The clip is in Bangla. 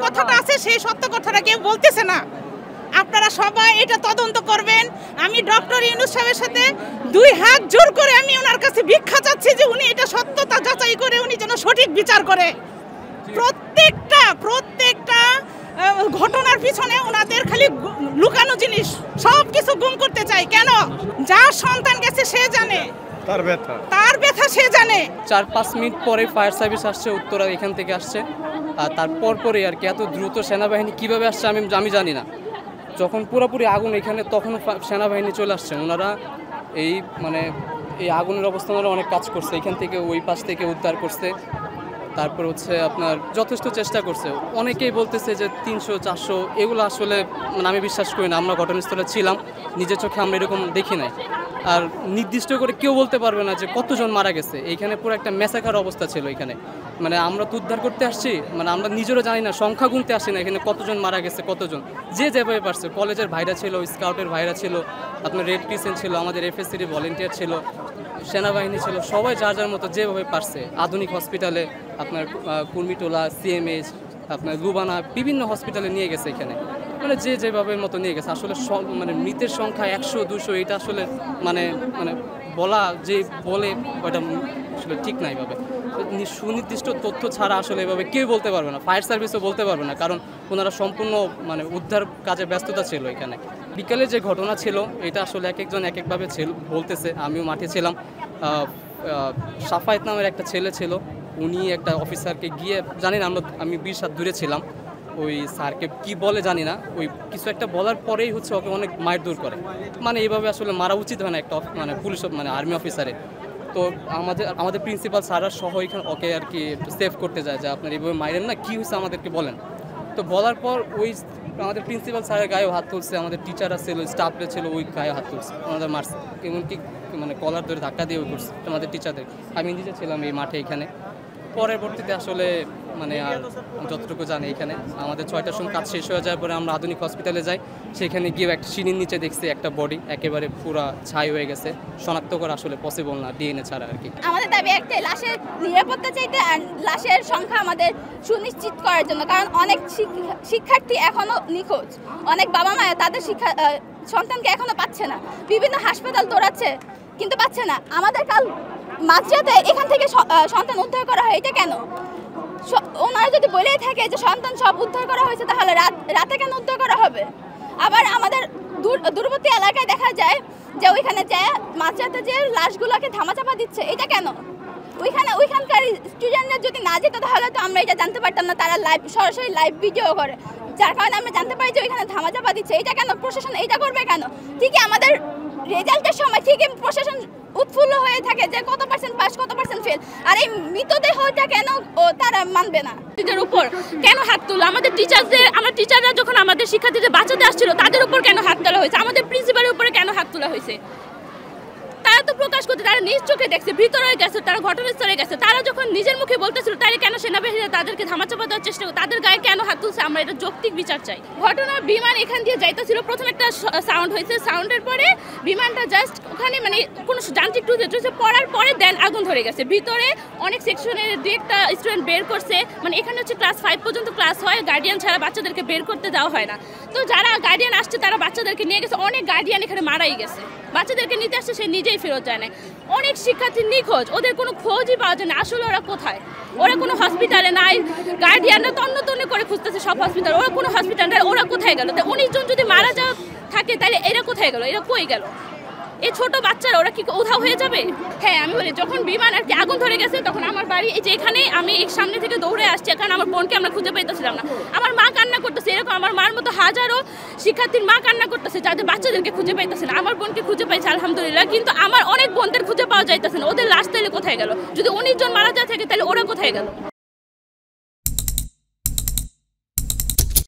কথাটা আছে সেই সত্য কথাটা কেউ বলতেছে না। আপনারা সবাই এটা তদন্ত করবেন। আমি ডক্টর ইউনূস সাহেবের সাথে 2 হাত জোর করে আমি ওনার কাছে ভিক্ষা চাচ্ছি যে উনি এটা সত্যতা যাচাই করে উনি যেন সঠিক বিচার করে। প্রত্যেকটা ঘটনার পিছনে ওনাদের খালি লুকানো জিনিস, সব কিছু গুম করতে চাই। কেন? যার সন্তান গেছে সে জানে, তার ব্যথা সে জানে। 4-5 মিনিট পরে ফায়ার সার্ভিস আসছে, উত্তরা এখান থেকে আসছে। আর তারপর পরে আর কি এত দ্রুত সেনাবাহিনী কিভাবে আসছে আমি জানি না। যখন পুরোপুরি আগুন এখানে, তখন সেনাবাহিনী চলে আসছে। ওনারা এই আগুনের অবস্থা ওনারা অনেক কাজ করছে, এখান থেকে ওই পাশ থেকে উদ্ধার করছে। তারপর হচ্ছে আপনার যথেষ্ট চেষ্টা করছে। অনেকেই বলতেছে যে 300-400, এগুলো আসলে আমি বিশ্বাস করি না। আমরা ঘটনাস্থলে ছিলাম, নিজের চোখে আমরা এরকম দেখি নাই। আর নির্দিষ্ট করে কেউ বলতে পারবে না যে কতজন মারা গেছে। এইখানে পুরো একটা ম্যাসাকার অবস্থা ছিল এখানে। আমরা তো উদ্ধার করতে আসছি, আমরা নিজেরও জানি না, সংখ্যা গুনতে আসি না এখানে কতজন মারা গেছে, কতজন যে যেভাবে পারছে। কলেজের ভাইরা ছিল, স্কাউটের ভাইরা ছিল, আপনার রেড ক্রিসেন্ট ছিল, আমাদের এফএসসির ভলেন্টিয়ার ছিল, সেনাবাহিনী ছিল, সবাই যার যার মতো যেভাবে পারছে। আধুনিক হসপিটালে, আপনার কুর্মিটোলা, সিএমএইচ, আপনার লুবানা, বিভিন্ন হসপিটালে নিয়ে গেছে এখানে। যে যেভাবে মতো নিয়ে গেছে। আসলে মৃতের সংখ্যা 100-200 এটা আসলে বলা যে বলে ওটা আসলে ঠিক না। এভাবে সুনির্দিষ্ট তথ্য ছাড়া আসলে এভাবে কেউ বলতে পারবে না, ফায়ার সার্ভিসও বলতে পারবে না, কারণ ওনারা সম্পূর্ণ উদ্ধার কাজে ব্যস্ততা ছিল এখানে। বিকালে যে ঘটনা ছিল এটা আসলে এক একজন এক একভাবে বলতেছে। আমিও মাঠে ছিলাম। সাফায়েত নামের একটা ছেলে ছিল, উনি একটা অফিসারকে গিয়ে, জানি না, আমি 20 হাত দূরে ছিলাম, ওই স্যারকে কি বলে জানি না, ওই কিছু একটা বলার পরেই হচ্ছে ওকে অনেক মারধর করে। এইভাবে আসলে মারা উচিত হয় না একটা পুলিশ আর্মি অফিসারে। তো আমাদের প্রিন্সিপাল স্যাররা সহ এখানে ওকে আর কি একটু সেভ করতে যায় যে আপনার এইভাবে মারেন না, কী হয়েছে আমাদেরকে বলেন। তো বলার পর ওই আমাদের প্রিন্সিপাল স্যারের গায়েও হাত তুলছে, আমাদের টিচাররা ছিল, স্টাফরা ছিল, ওই গায়ে হাত তুলছে, ওনাদের মারছে, এমনকি কলার ধরে ধাক্কা দিয়ে করছে আমাদের টিচারদের। আমি নিজে ছিলাম এই মাঠে এখানে। পরবর্তীতে আসলে আর যতটুকু জানি, এখানে আমাদের 6টার সময় কাজ শেষ হয়ে যাওয়ার পরে আমরা আধুনিক হসপিটালে যাই। সেখানে গিয়ে একটা সিঁড়ির নিচে দেখছি একটা বডি একেবারে পুরো ছাই হয়ে গেছে। শনাক্ত করা আসলে পসিবল না ডিএনএ ছাড়া আর কি। আমাদের দাবি একটাই, লাশের নিরাপত্তা চাইতে আর লাশের সংখ্যা আমাদের সুনিশ্চিত করার জন্য। কারণ অনেক শিক্ষার্থী এখনো নিখোঁজ, অনেক বাবা মা তাদের সন্তানকে এখনো পাচ্ছে না, বিভিন্ন হাসপাতাল দৌড়াচ্ছে কিন্তু পাচ্ছে না। আমাদের কাল মাঝরাতে এখান থেকে সন্তান উদ্ধার করা হয়, এটা কেন? ওনারা যদি বলেই থাকে যে সন্তান সব উদ্ধার করা হয়েছে, তাহলে রাতে কেন উদ্ধার করা হবে? আবার আমাদের দূরবর্তী এলাকায় দেখা যায় যে ওইখানে যে মাঝরাতে যে লাশগুলোকে ধামাচাপা দিচ্ছে, এটা কেন? ওইখানকার স্টুডেন্টরা যদি না যেত তাহলে তো আমরা এটা জানতে পারতাম না। তারা সরাসরি লাইভ ভিডিও করে, যার কারণে আমরা জানতে পারি যে ওইখানে ধামাচাপা দিচ্ছে। এটা কেন? প্রশাসন এইটা করবে কেন? ঠিকই আমাদের রেজাল্টের সময় ঠিকই প্রশাসন উৎফুল্ল হয়ে থাকে যে কত পার্সেন্ট পাস, কত পার্সেন্ট ফেল, আর এই মৃতদেহটা কেন তারা মানবে না? টিচারদের উপর কেন হাত তোলা? আমাদের টিচাররা যখন আমাদের শিক্ষার্থীদের বাঁচাতে আসছিল তাদের উপর কেন হাত তোলা হয়েছে? আমাদের প্রিন্সিপালের উপরে কেন হাত তোলা হয়েছে? তারা তো প্রকাশ করতে, তারা নিজ চোখে দেখছে, ভিতরে গেছে, তারা ঘটনাস্থলে গেছে। তারা যখন নিজের মুখে বলতেছিল, তারা কেন সেনাবাহিনীরা তাদেরকে ধামাচাপা দেওয়ার চেষ্টা করে? তাদের গায়ে কেন হাত তুলছে? আমরা এটা যৌক্তিক বিচার চাই। ঘটনার বিমান এখান দিয়ে যাইতেছিল, প্রথম একটা সাউন্ড হয়েছে, সাউন্ডের পরে বিমানটা জাস্ট ওখানে কোনো যান্ত্রিক ত্রুটি পড়ার পরে দেন আগুন ধরে গেছে। ভিতরে অনেক সেকশনের 2-1টা স্টুডেন্ট বের করছে। এখানে হচ্ছে ক্লাস 5 পর্যন্ত ক্লাস হয়, গার্ডিয়ান ছাড়া বাচ্চাদেরকে বের করতে দেওয়া হয় না। তো যারা গার্ডিয়ান আসছে তারা বাচ্চাদেরকে নিয়ে গেছে, অনেক গার্ডিয়ান এখানে মারাই গেছে। বাচ্চাদেরকে নিতে আসছে, সে নিজেই ফেরত যায় না। অনেক শিক্ষার্থী নিখোঁজ, ওদের কোনো খোঁজই পাওয়া যায় না। আসলে ওরা কোথায়? ওরা কোনো হসপিটালে নাই, গার্ডিয়ানরা তন্ন করে খুঁজতেছে সব হসপিটাল, ওরা কোনো হসপিটাল নাই। ওরা কোথায় গেল? 19 জন যদি মারা যাওয়া থাকে তাহলে এরা কোথায় গেল? এরা কই গেল? এই ছোট বাচ্চারা ওরা কি উধাও হয়ে যাবে? হ্যাঁ, আমি বলি, যখন বিমান আর কি আগুন ধরে গেছে তখন আমার বাড়ি এই যে এখানে, আমি এই সামনে থেকে দৌড়ে আসছি, কারণ আমার বোনকে আমরা খুঁজে পাইতেছিলাম না। আমার মা কান্না করতেছে, এরকম আমার মার মতো হাজারো শিক্ষার্থীর মা কান্না করতেছে যাদের বাচ্চাদেরকে খুঁজে পাইতেছে না। আমার বোনকে খুঁজে পাইছে আলহামদুলিল্লাহ, কিন্তু আমার অনেক বোনদের খুঁজে পাওয়া যাইতেছে না। ওদের লাশ তাহলে কোথায় গেল? যদি 19 জন মারা যায় থাকে তাহলে ওরা কোথায় গেল?